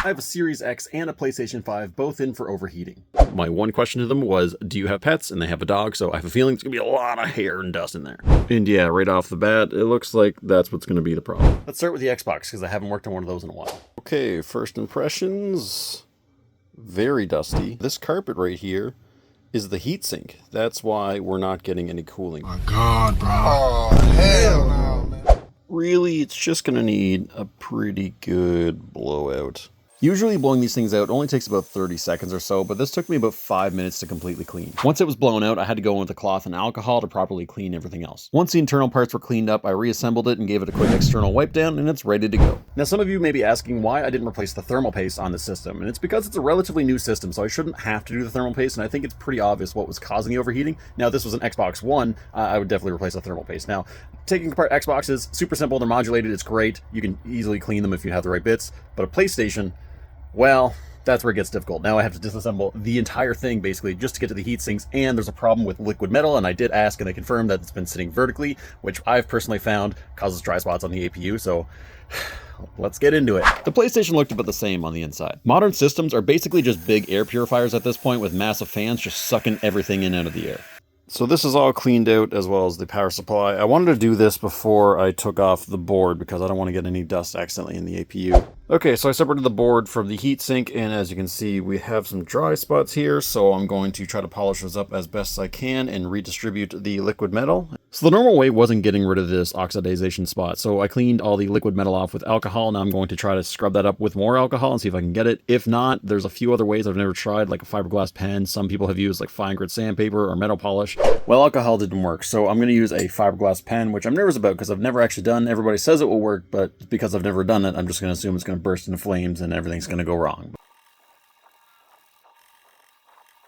I have a Series X and a PlayStation 5, both in for overheating. My one question to them was, do you have pets? And they have a dog, so I have a feeling it's gonna be a lot of hair and dust in there. And yeah, right off the bat, it looks like that's what's gonna be the problem. Let's start with the Xbox, because I haven't worked on one of those in a while. Okay, first impressions. Very dusty. This carpet right here is the heatsink. That's why we're not getting any cooling. My God, bro. Oh, hell no, man. Really, it's just gonna need a pretty good blowout. Usually blowing these things out only takes about 30 seconds or so, but this took me about 5 minutes to completely clean. Once it was blown out, I had to go in with a cloth and alcohol to properly clean everything else. Once the internal parts were cleaned up, I reassembled it and gave it a quick external wipe down, and it's ready to go. Now, some of you may be asking why I didn't replace the thermal paste on the system, and it's because it's a relatively new system, so I shouldn't have to do the thermal paste, and I think it's pretty obvious what was causing the overheating. Now, if this was an Xbox One, I would definitely replace the thermal paste. Now, taking apart Xboxes, super simple, they're modulated, it's great. You can easily clean them if you have the right bits, but a PlayStation, well, that's where it gets difficult. Now I have to disassemble the entire thing basically just to get to the heat sinks, and there's a problem with liquid metal, and I did ask and they confirmed that it's been sitting vertically, which I've personally found causes dry spots on the APU, so let's get into it. The PlayStation looked about the same on the inside. Modern systems are basically just big air purifiers at this point with massive fans just sucking everything in out of the air. So this is all cleaned out as well as the power supply. I wanted to do this before I took off the board because I don't want to get any dust accidentally in the APU. Okay, so I separated the board from the heatsink, and as you can see, we have some dry spots here, so I'm going to try to polish those up as best I can and redistribute the liquid metal. So the normal way wasn't getting rid of this oxidization spot, so I cleaned all the liquid metal off with alcohol. Now I'm going to try to scrub that up with more alcohol and see if I can get it. If not, there's a few other ways I've never tried, like a fiberglass pen. Some people have used like fine grit sandpaper or metal polish. Well, alcohol didn't work, so I'm going to use a fiberglass pen, which I'm nervous about because I've never actually done. Everybody says it will work, but because I've never done it, I'm just going to assume it's going to burst into flames and everything's going to go wrong.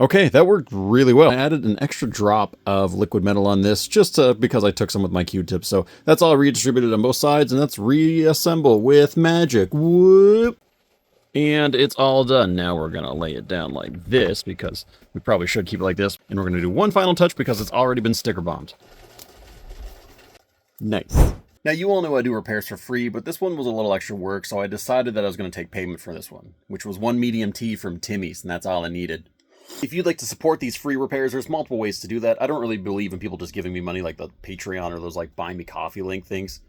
Okay, that worked really well. I added an extra drop of liquid metal on this just because I took some with my Q-tips. So that's all redistributed on both sides, and let's reassemble with magic. Whoop! And it's all done. Now we're going to lay it down like this because we probably should keep it like this. And we're going to do one final touch because it's already been sticker bombed. Nice. Now, you all know I do repairs for free, but this one was a little extra work, so I decided that I was going to take payment for this one, which was one medium tea from Timmy's, and that's all I needed. If you'd like to support these free repairs, there's multiple ways to do that. I don't really believe in people just giving me money like the Patreon or those like buy me coffee link things.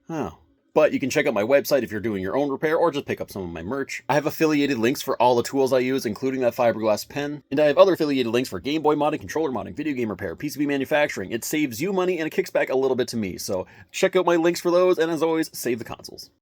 Oh. But you can check out my website if you're doing your own repair, or just pick up some of my merch. I have affiliated links for all the tools I use, including that fiberglass pen. And I have other affiliated links for Game Boy modding, controller modding, video game repair, PCB manufacturing. It saves you money and it kicks back a little bit to me. So check out my links for those, and as always, save the consoles.